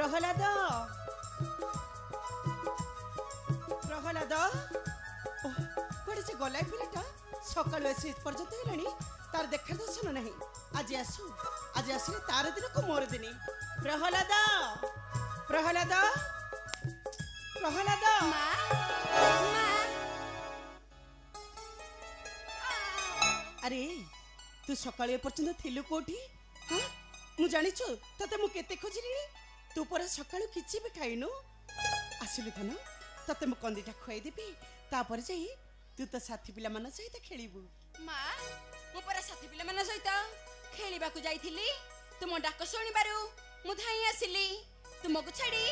प्रहलाद प्रहलाद कड़े से गला पिलाटा सकाल आसी पर्यंत है तार देखा दर्शन नहीं आज आसिले तार दिन को मोर दिन प्रहलाद प्रहलाद प्रहलाद अरे तू सकाल पर्यंत थिलु कोठी हाँ मु जानिछु तते मु केते खोजिली तू पर सकाळु किछि भी खाइनु आसिलु धन तते मु कंदीटा खुआई देबी तापर जाई तू तो साथी पिला मन सहित खेलिबु मां मु पर साथी पिला मन सहित खेलिबा को जाईथिली तुम डाक सुनि बारु मु धाई आसिली तुमको छाड़ी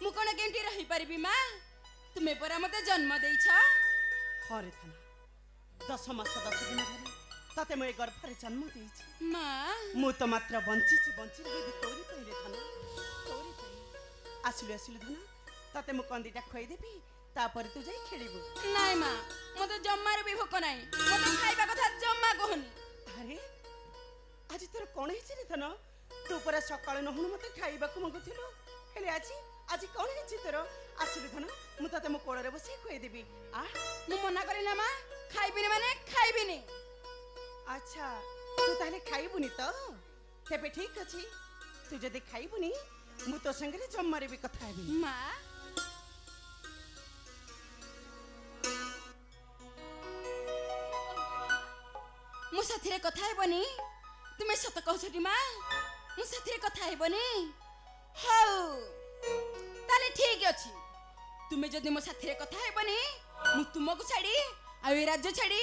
मु कोन केंटी रही परबी मां तुमे परा मते जन्म देइछ हरे धन 10 मास 10 दिन धरि तते मैं गर्भरे जन्म देइछि मां मु तो मात्र बंची रही तोरी पहिले धन तोरी पहिले आसिलु धन तते मु कंदीटा खुआई देबी तापर तू जाई खेलिबु नाय मां मते जम्मार भी भोक नाही मते खाइबा कथा जम्मा कहनी अरे आज तोर कोन हिछि रे धन तू पर सकाळ नहुन मते खाइबा को मंगुथिलु हेले आज कोन हिछि तोर आसिलु धन मु तते मो कोळरे बसी खुआई देबी आ मु मना करी ना मां खाइबिनी माने खाइबिनी अच्छा तू ताले खाइबुनी तो तेबे ठीक अछि तू जदि खाइबुनी मु तो संगे जम्मारे भी कथा हेबी मां मु साथीरे कथा हेबनी तुमे सत कहछटी मां मु साथीरे कथा हेबनी हाउ ताले ठीक अछि तुमे जदि मो साथीरे कथा हेबनी मु तुमको छाड़ी आ ए राज्य छाड़ी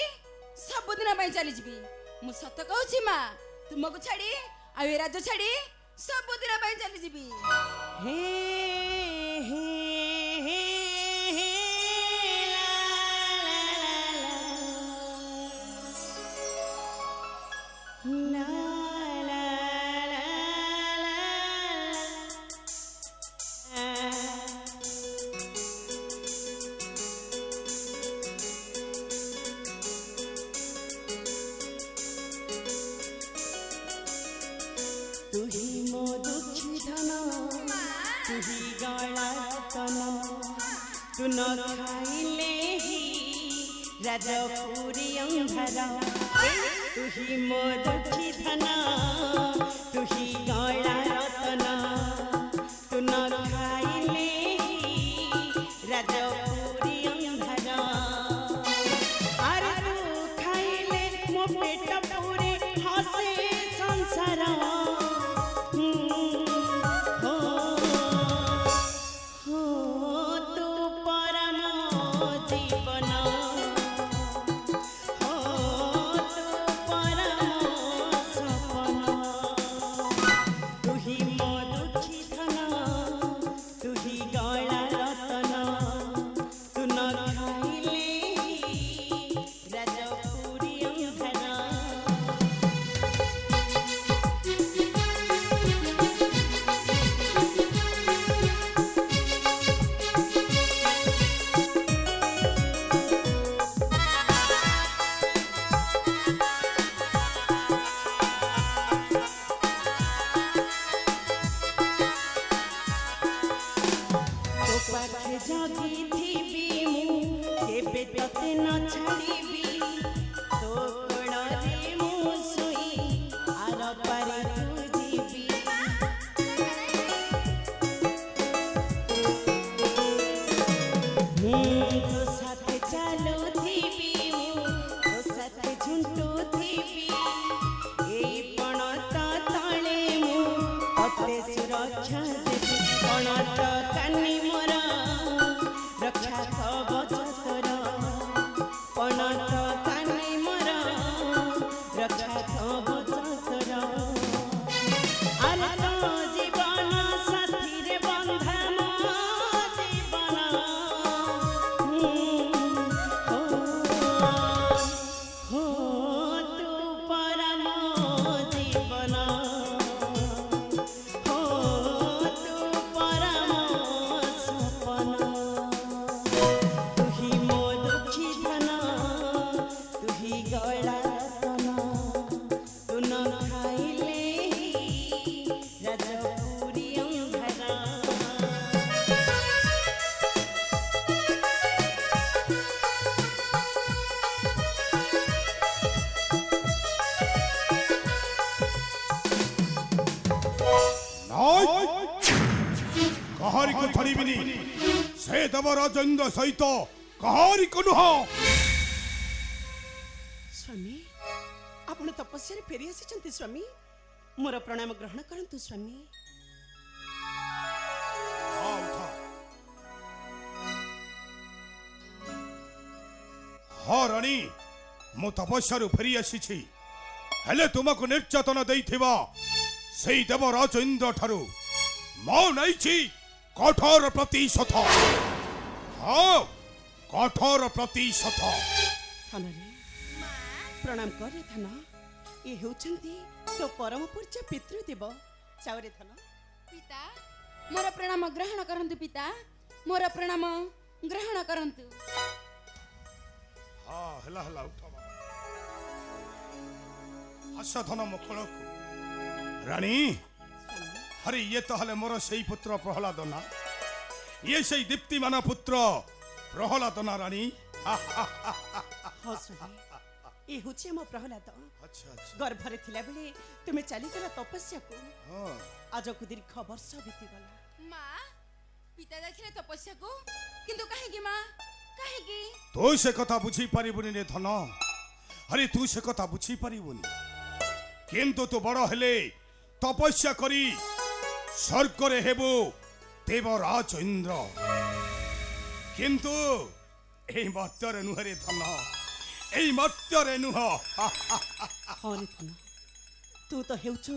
सब दिन पई चली जीबी मु सत कहूची मां तुमको छाड़ी आ ए राज्य छाड़ी सब दिन पई चली जीबी हे हे हे ला ला ला तू न खाइले ही राजपुरी अंधार तू ही मो दुखी धन तू ही गला रतन तू न खाइले ही राजपुरी अंधार अरे तू खाइले मो पेट पूरे हसे संसार को छाड़बिनी से देवराजेन्द्र सहित कहारी को नुह। स्वामी आपण तपस्या फेरी आसी स्वामी मोर प्रणाम ग्रहण करंतु स्वामी। हाँ रानी मु तपस्या फेरी आसी हेले तुमको निर्यातन देइथिबा सेई देवराजेन्द्र ठारू मो नैछि कठोर प्रतिशत। हाँ कठोर प्रतिशत। थानरे प्रणाम करे थाना ये होचंती तो परम पूज्य पितृदेव चावरे थाना। पिता मोर प्रणाम ग्रहण करंतु पिता मोर प्रणाम ग्रहण करंतु। हाँ हला हला उठा आशा धन मुखल को रानी। अरे ये तो हले मोर सही पुत्र प्रहलाद ना ये सही दीप्तिमान पुत्र प्रहलाद ना रानी। हाँ स्वामी ये होचे मो प्रहलाद। अच्छा अच्छा गर्भरे थिला बेले तुमे चली गला तपस्या को। हाँ आज को दीर्घ वर्ष बीती गला। माँ पिता जाइथिले तपस्या को किंतु काहेकि माँ काहेकि तू से कथा बुझी पारिबुनी रे धन। अरे तू से कथा बुझी पारिबुनी किंतु तू बड़ हेले तपस्या करी स्वर्ग रे हेबो देवराजेन्द्र किंतु एई मर्त्यरे नुहरे धन एई मर्त्यरे नुह। हाँ रे धन तू तो हेउछु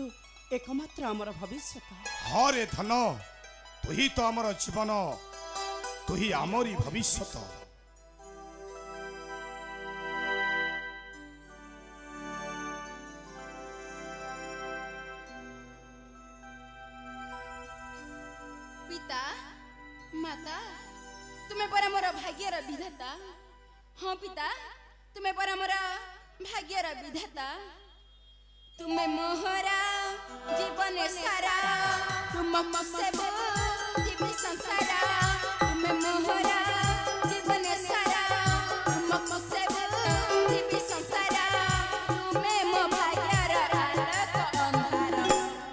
एकमात्र हमर भविष्य। हाँ रे धन तू ही तो हमर जीवन तू ही आमरी भविष्य। पिता माता तुम्हें परा मोर भाग्यर विधाता। हाँ पिता तुम्हें परा मोर भाग्यर विधाता। तुम्हें मोहरा जीवन सारा तुम से जीवी संसारा। तुम्हें मोहरा जीवन सारा तुम से जीवी संसारा। तुम्हें मो भाग्यर आलोक अंधार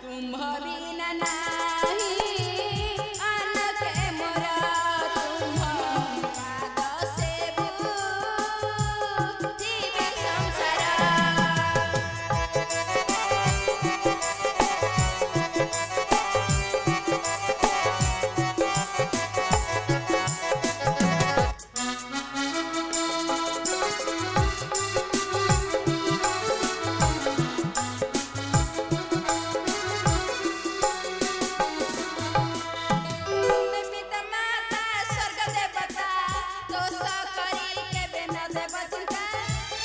तुम बिना नाही आनके मोरा। तुम पाद सेवु जीवी संसारा। तुम्हें पिता माता स्वर्ग देवता दोष करी केबे न देव चिंता।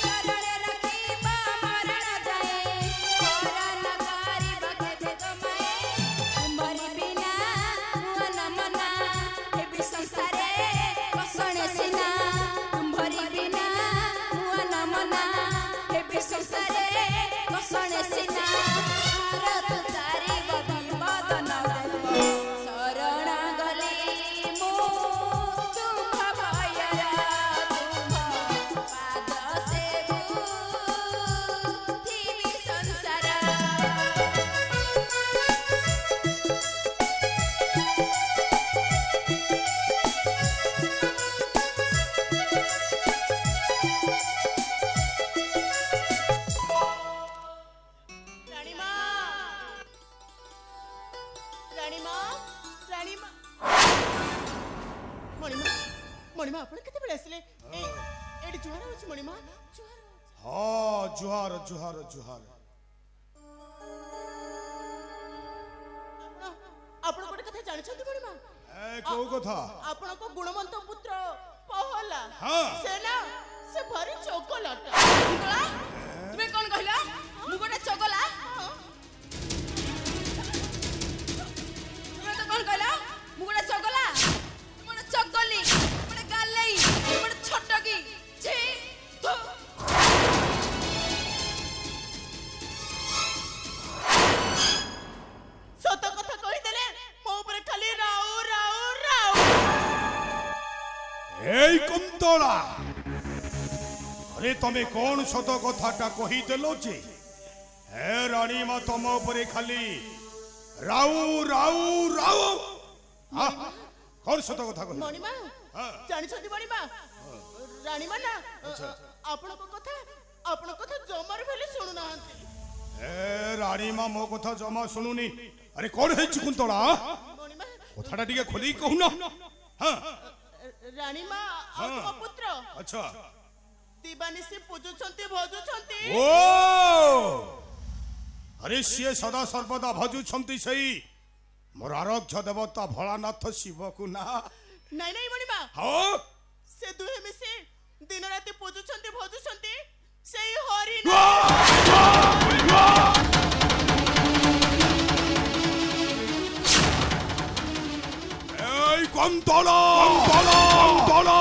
शरणे रखिब मरण जाए हरण करिब केबे गमाए। तुम्हारी बिना मन मना हेबि संसारे कसणे सिना। तुम्हारी बिना मन मना हेबि संसारे कसणे सिना। भारत तारी बदन शरण गली मो दुख भयरा। तुम पाद सेवु जीवी संसारा। रानी माँ रानी माँ रानी माँ मणिमा मणिमा आपण केते बेले आसले एडी जुहार होची मणिमा जुहार होची। हाँ जुहार जुहार जुहार। आपण कोटे कथा जानिछंती मणिमा? ए को कथा? आपण को गुणवंत पुत्र पहला हाँ। सेना से भारी चौकलाटा। मुगला तुम्हें कौन कहला मु गोटे चगला? तुम्हें तो कौन कहला मु गोटे चगला? मु गोटे चगली मु गोटे गालेई मु गोटे छटकी छी थु। सत कथा कहि देले मो ऊपर खाली राउ राउ राउ। এই কুন্তলা अरे तमे कौन सत कथाटा कहीदेल जे हे रानी मा तम उपरे खाली राउ राउ राउ कौन सत कथा कह मणिमा हाँ। ଜାଣିଛନ୍ତି ମଣିମା ରାଣୀମା ନା ଆପଣଙ୍କ କଥା ଜମାରୁ ହେଲେ ଶୁଣୁନାହାନ୍ତି। ए रानी मां मो कथा जमा सुनुनी अरे कौन है कुंतला ମଣିମା कथाटा टिके खोली कहूना हाँ ରାଣୀମା ଆଉ ହଁ। ତୁମ ପୁତ୍ର अच्छा ଦିବାନିଶି ପୂଜୁଛନ୍ତି ଭଜୁଛନ୍ତି। ओ अरे सी सदा सर्वदा भजुछंती सही मोर आराध्य देवता भोलानाथ शिव को ना ନାଇଁ ନାଇଁ ମଣିମା हाँ ସେ ଦୁହେଁ ମିଶି ଦିନ ରାତି ପୂଜୁଛନ୍ତି ଭଜୁଛନ୍ତି ସେଇ ହରି এই কন্তলা কন্তলা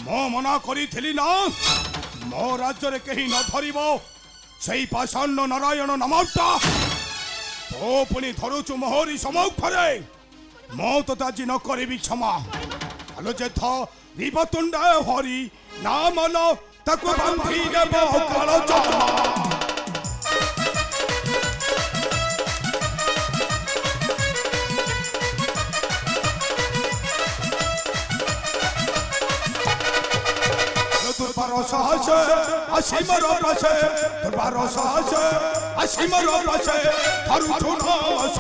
মো মনা করিথিলি না মো রাজ্যরে কেহি ন ধরিব সেই পাষাণ্য নারায়ণ নামটা তো পুনি ধরুচু মোহরি সমক্ষরে মো তো তাজি ন করিবি ক্ষমা আলো যে রিবতুণ্ড হরি নাম আলো তাকে বান্ধি দেব কাল চমা दुर्बार साहसे असीमर पासे दुर्बार साहसे असीमर पासे थारु छुनास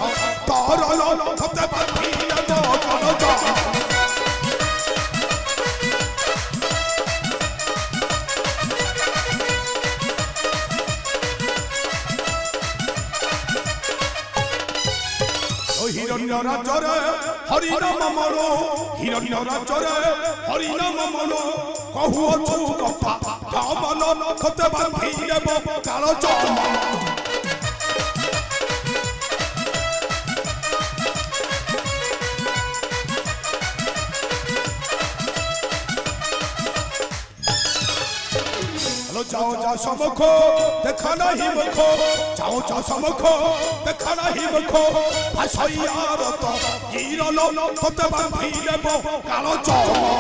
तारल खते बांधी दो कलजा हिरण्य राजरे हरिनाम मनो हिरण्य राजरे हरिनाम मनो कहू अछु कथा कामन खते बांधी देब काल चमा जाओ जा समखो देखा नहीं मुखो जाओ जा समखो देखा नहीं मुखो भाषाइयार तो हिरन खते बांधी देब काल चमा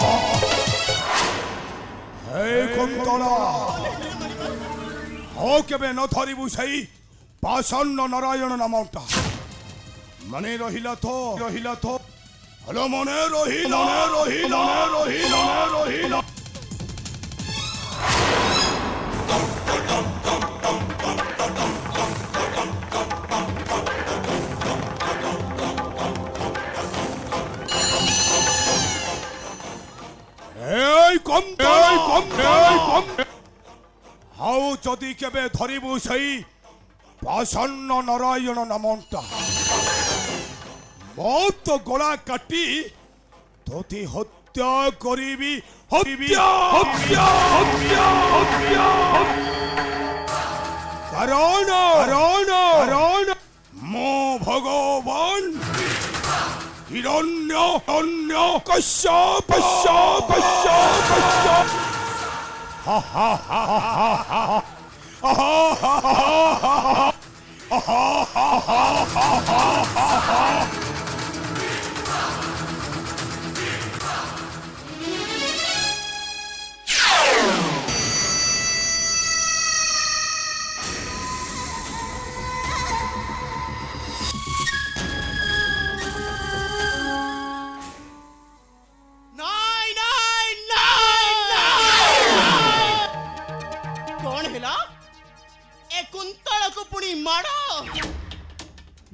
हे कुंतला हो केबे न धरिबु सही पाषाण्य नारायण नामटा मने रहिला तो हेलो मने रहिला हाउ जदि केबे धरिबु सही पाषाण्य नारायण नामटा मत गला काटी तोती हत्या करिबी हत्या कारण मो भगवान हिरण्य कश्यप हा हा हा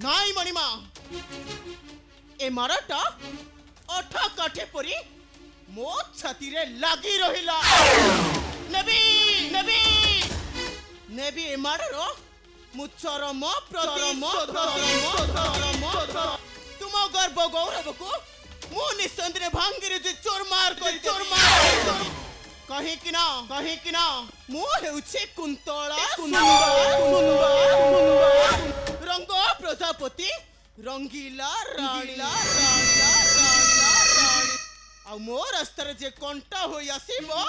नाई मणिमा ए मारटा अठा काठे परी मो छाती रे लागी रहिला नबी नबी नबी ए माररो मुचरम प्रति तुम गर्भ गौरव को मु निसंद्रे भांगिरे जे चोरमार कहीं कि ना मु हेउछे कुंतला रंग प्रजापति रंगीला राणी आ मो रास्तार जे कंटा होई आसीबो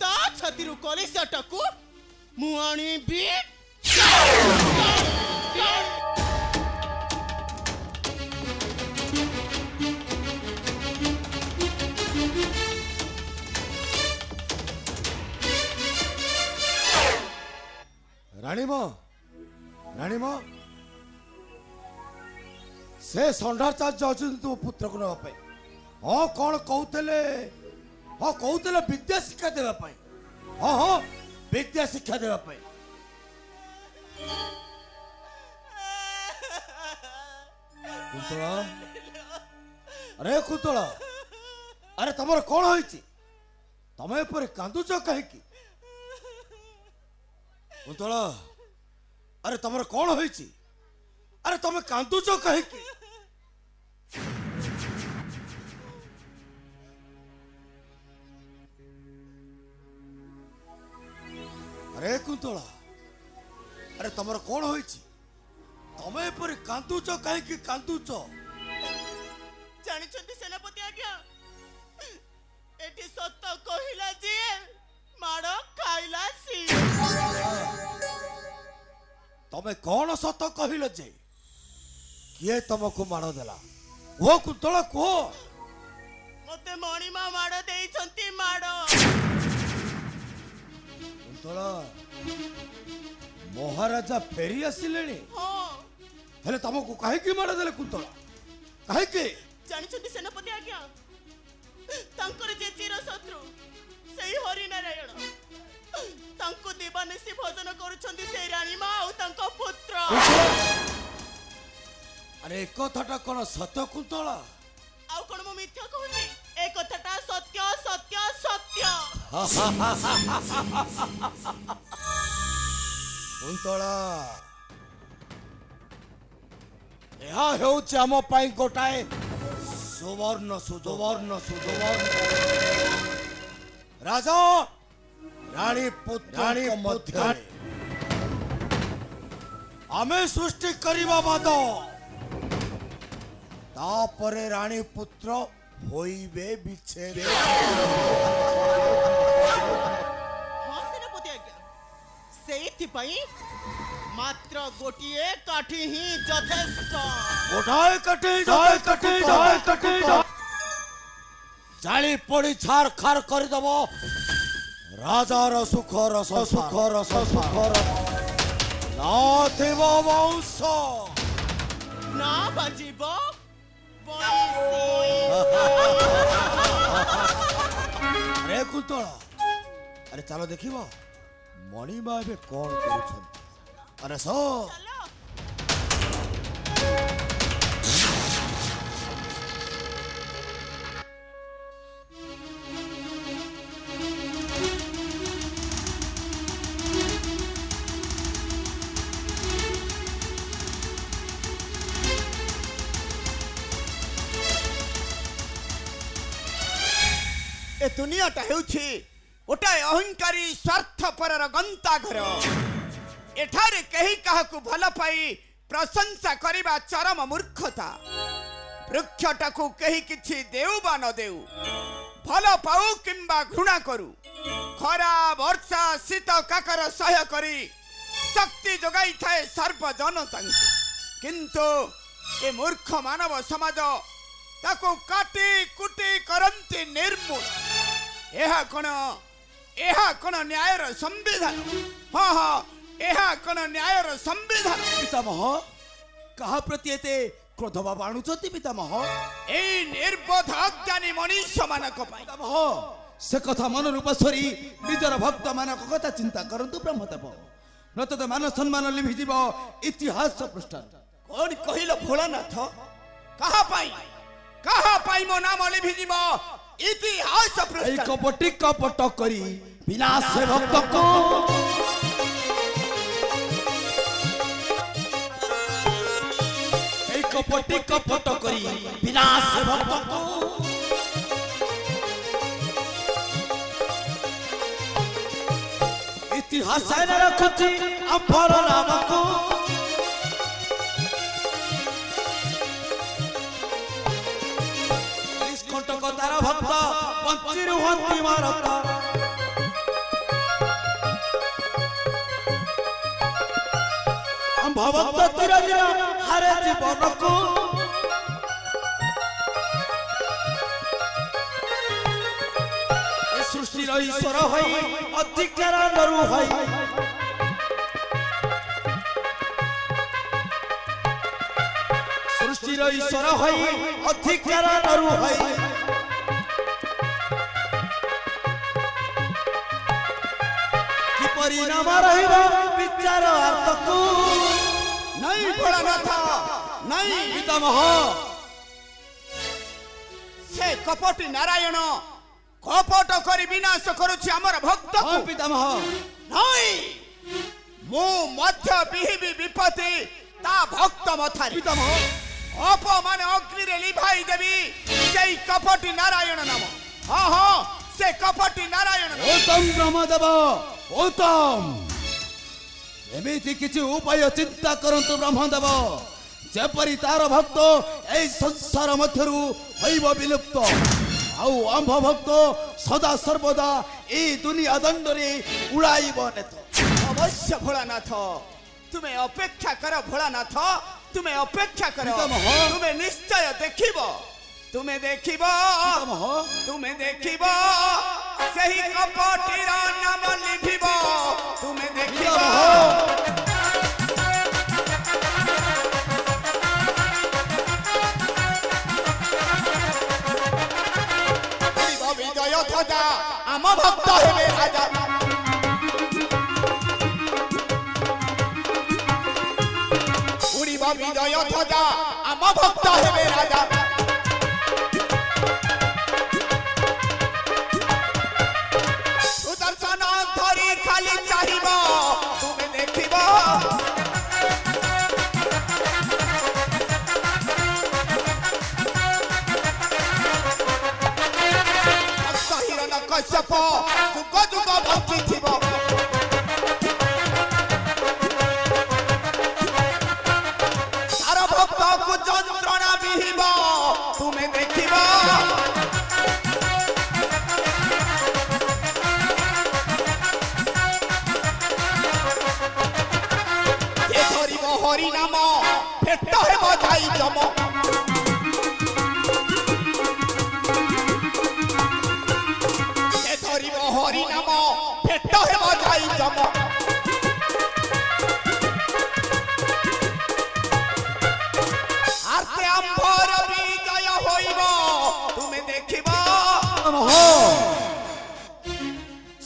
ता छातीरु कलेसाटाकू मु आनिबी राणीमा से षंडाचार्य अच्छे तुम पुत्र को नापे हाँ कौन कहते हाँ कहते विद्या शिक्षा देवा पाई हाँ हाँ विद्या शिक्षा देवा पाई कुंतला अरे कुंतला अरे तमर कौन होइछि तमे पर कांदुच कहीं कुंतला अरे तमर कौन होइछि अरे तमे कांदुच कहीं अरे कुंतला अरे तमर कौन होइछि तमे पर कांदुच कहीं कांदुच ଜାଣିଛନ୍ତି ସେନାପତି ଆଜ୍ଞା ଏଠି ସତ କହିଲା ଯିଏ ମାଡ଼ ଖାଇଲା ସିଏ तमे कौन सत कहिल जे किए तुमको माड़ देला वो कुंतला को ମତେ ମଣିମା ମାଡ଼ ଦେଇଛନ୍ତି ମାଡ଼ कुंतला महाराजा फेरी आसिले ହଁ हेले तुमको काहे की माड़ देले कुंतला काहे की ଜାଣିଛନ୍ତି ସେନାପତି ଆଜ୍ଞା ତାଙ୍କର ଯେ ଚିର ଶତ୍ରୁ ସେଇ ହରିନାରାୟଣ ତାଙ୍କୁ ଦିବାନିଶି ଭୋଜନ କରୁଛନ୍ତି ସେଇ ରାଣୀମା ଆଉ ତାଙ୍କ ପୁତ୍ର अरे कथाटा कौन सत कुंतला ଆଉ କଣ ମୁଁ ମିଥ୍ୟା କହୁଛି ଏ କଥାଟା ସତ୍ୟ ସତ୍ୟ ସତ୍ୟ कुंतला ଏହା ହେଉଛି ଆମ ପାଇଁ ଗୋଟାଏ ସୁବର୍ଣ୍ଣ ସୁବର୍ଣ୍ଣ ରାଜା ରାଣୀ ପୁତ୍ରଙ୍କ ମଧ୍ୟରେ ଆମେ ସୃଷ୍ଟି କରିବା ବାଦ ତାପରେ ରାଣୀ ପୁତ୍ର ହୋଇବେ ବିଚ୍ଛେଦ ହଁ ସେନାପତି ଆଜ୍ଞା ସେଇଥିପାଇଁ ମାତ୍ର ଗୋଟିଏ କାଠି ହିଁ ଯଥେଷ୍ଟ ଗୋଟାଏ କାଟି ଜାଳି ପୋଡ଼ି ଛାର ଖାର କରିଦବ ରାଜାର ସୁଖର ନଥିବ ବଂଶ ନା ବାଜିବ ଆରେ କୁନ୍ତଳା ଆରେ ଚାଲ ଦେଖିବ ମଣିମା ଏବେ କଣ କରୁଛନ୍ତି ଆରେ ସ ए दुनियाटा हेउछि गोटाए अहंकारी स्वार्थपरर गंताघर एठारे कहीं काहाकू भल पाई प्रशंसा करिबा चरम मूर्खता वृक्षटाकू कहीं किछि देउ बा न देउ भल पाऊ किंबा घृणा करू खरा वर्षा शीत काकर सह्य करी शक्ति जोगाई थाए सर्वजनता किंतु ए मूर्ख मानव समाज ताको काटी कुटी करंती निर्मूल एहा कोन न्यायर संविधान हाँ हाँ एहा कोन न्यायर संविधान पितामह कहा प्रति एते क्रोध भाव आणुचति पितामह ए निर्बोध अज्ञानी मनुष्य मानक पाई पितामह से कथा मन रूप सरी निजर भक्त मानक कथा चिंता करंतु ब्रह्मदेव नतत मान सम्मान लिभिजिब इतिहास पृष्ठ कौन कहिलो भोलानाथ कहा पाई मो नाम लिभिजिब इतिहास এই पृष्ठ কপটি কপট করি বিনাশ ভক্তক এই কপটি কপট করি বিনাশ ভক্তক ইতিহাস রাখুছি আম্ভর নামকু নিষ্কণ্টক তার ভক্ত বঞ্চি রুহন্তি মারত আম্ভ ভক্ত চিরদিন হারে জীবনকু এ সৃষ্টির ঈশ্বর হই অধিকার নরু হই সৃষ্টির ঈশ্বর হই অধিকার নরু হই परिणाम रहिब विचार अर्थकु नहीं भोलानाथ नहीं पितामह से कपटी नारायण कपट करी विनाश करुछि हमर भक्त हाँ पितामह नहीं मु मध्य बिहिबी विपत्ति ता भक्त मथारी पितामह अपमान अग्नि रे लिभाई देवी सेई कपटी नारायण नाम हाँ हाँ से कपटी नारायण नाम उत्तम ब्रह्मदेव उत्तम एमिति किछि उपाय चिंता करंतु ब्रह्मदेव जेपरि तार भक्त एई संसार मध्यरु होइब विलुप्त आउ आंभ भक्त सदा सर्वदा ए दुनिया दंडरे उड़ाइब नेत अवश्य भोलानाथ तुम्हें अपेक्षा कर भोलानाथ तुम्हें अपेक्षा कर पितामह। तुम्हें निश्चय देखिब तुम्हें देखिब पितामह तुम्हें देखिब सही कपटीर नाम लिखिब तुम्हें देखिब पितामह विजय ध्वजा आम भक्त हेबे राजा उड़िब विजय ध्वजा आम भक्त हेबे राजा सुदर्शन धरी खाली चाहिब तुम्हें देखिब हिरण कश्यप जुग जुग बंचिथिब तार भक्त को जंत्रणा बिहिब तुम्हें देखिब ये धरिब हरि नाम भेट हेब जाई जम हरि नाम भेट हेब जाई जम आर्ते अंबर विजय होइब तुम्हें देखिब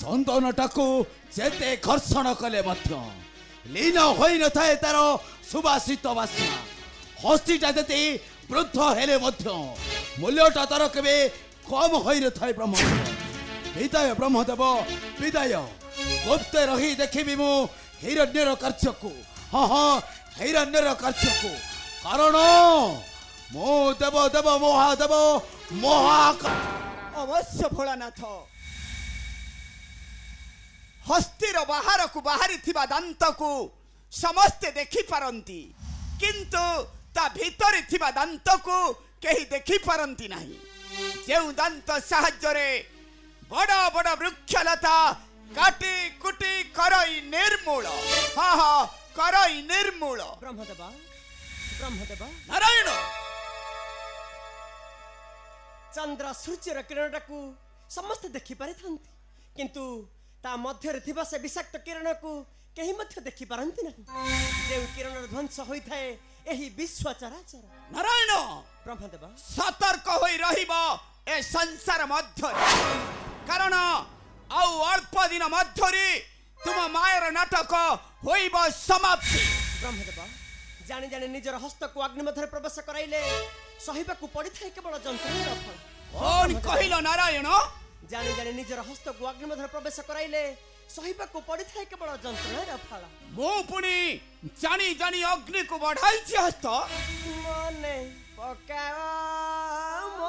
सन्तानटाकु जेते घर्षण कले मध्य लीन होई न थाए तार सुबासित बासना हस्तीटा जेते वृद्ध हेले मध्य मूल्यटा तार केबे कम होई न थाए ब्रह्मदेव विदाय ब्रह्मदेव विदाय गुप्त रही देखिबि मु हिरण्यर कार्यकु हाँ हाँ हिरण्यर कार्यकु कारण मो देव देव महादेव अवश्य भोलानाथ हस्तीर बाहर को बाहरी थिबा दांत को समस्ते देखि पारंती किंतु ता भीतर थिबा दांत को केही देखि पारंती नाही जेउ दांत साहाय्य रे बड़ा बड़ा वृक्षलता काटी कुटी करई निर्मूल हाँ हाँ करई निर्मूल ब्रह्मदेवा ब्रह्मदेवा नारायण चंद्र सूर्यर किरण को समस्त देखि पारि थांती किंतु ता मध्य रे थिबा से विषाक्त किरण को केही मध्य देखि पारंती नहीं जे किरण ध्वंस होई थाए एही विश्व चराचर नारायण ब्रह्मदेवा सतर्क होई रहिबो ए संसार मध्य कारण आउ अल्प दिन मध्यरे तुम मायर नाटक होइब समाप्ति ब्रह्मदेवा जानी जानी निजर हस्त को अग्नि मध्य प्रवेश कराइले सहिबा को पड़ी थाए केवल जंत्रणा फल कौन कहिलो नारायण जानी जानी निजर हस्त को अग्नि मध्य प्रवेश कराइले सहिबा को पड़ी थाए केवल जंत्रणा फल मो पुनी जानी जानी अग्नि को बढ़ाई छी हस्त मने पकाओ